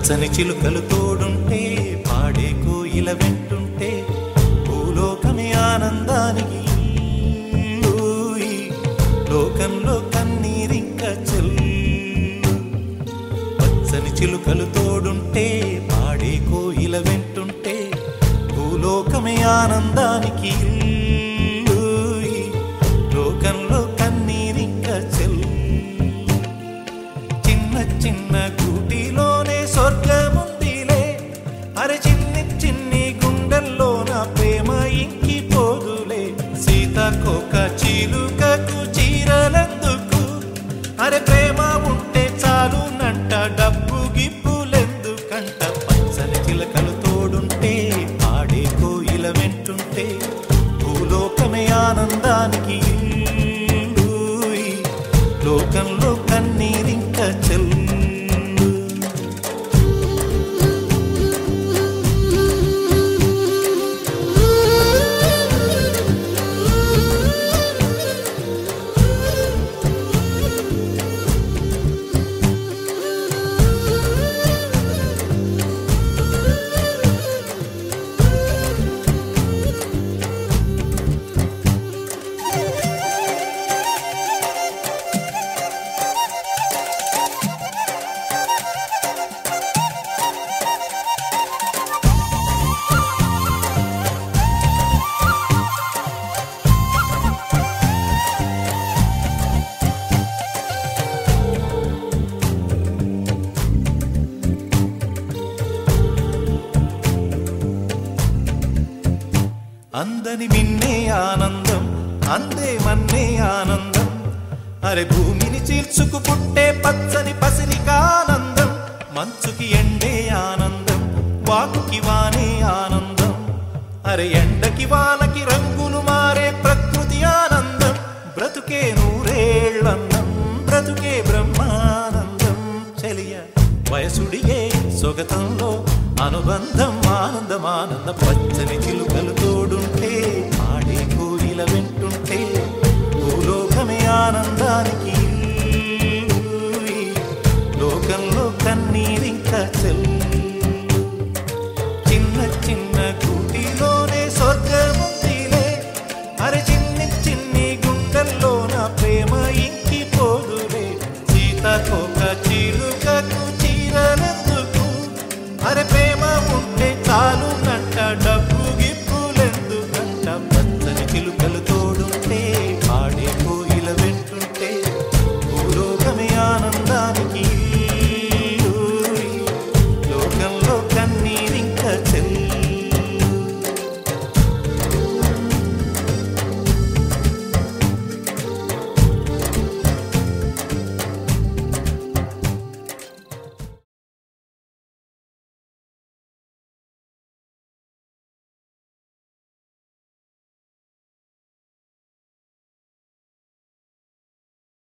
పచ్చని చిలుకలు తోడుంటే పాడే కోయిల వెంటుంటే భూలోకమే ఆనందానికి లోకంలో కన్నీరింక చెల్లు పచ్చని చిలుకలు తోడుంటే పాడే కోయిల వెంటుంటే భూలోకమే ఆనందానికి లోకంలో కన్నీరింక చెల్లు చిన్న చిన్న గూటిలోనే స్వర్గముందిలే అరే చిన్ని చిన్ని గుండెల్లో నా ప్రేమ ఇంకిపోదులే సీతాకోక చిలుకకు చీరలెందుకు అరే ప్రేమ ఉంటే చాలునంట డబ్బు గిప్పులెందుకంట పచ్చని చిలకలు తోడుంటే పాడే కోయిల వెంటుంటే భూలోకమే ఆనందానికి లోకంలో కన్నీరింక చెల్లు అందని మిన్నే ఆనందం అందే మన్నే ఆనందం అరే భూమిని చీల్చుకు పుట్టే పచ్చని పసిరికానందం మంచుకి ఎండే ఆనందం వాకుకి వానే ఆనందం అరే ఎండకి వానకి రంగులు మారే ప్రకృతి ఆనందం బ్రతుకే నూరేళ్ళందం బ్రతుకే బ్రహ్మానందం చెలియ వయసుడిగే సొగతంలో అనుబంధం ఆనందమానంద పచ్చని చిలుకలు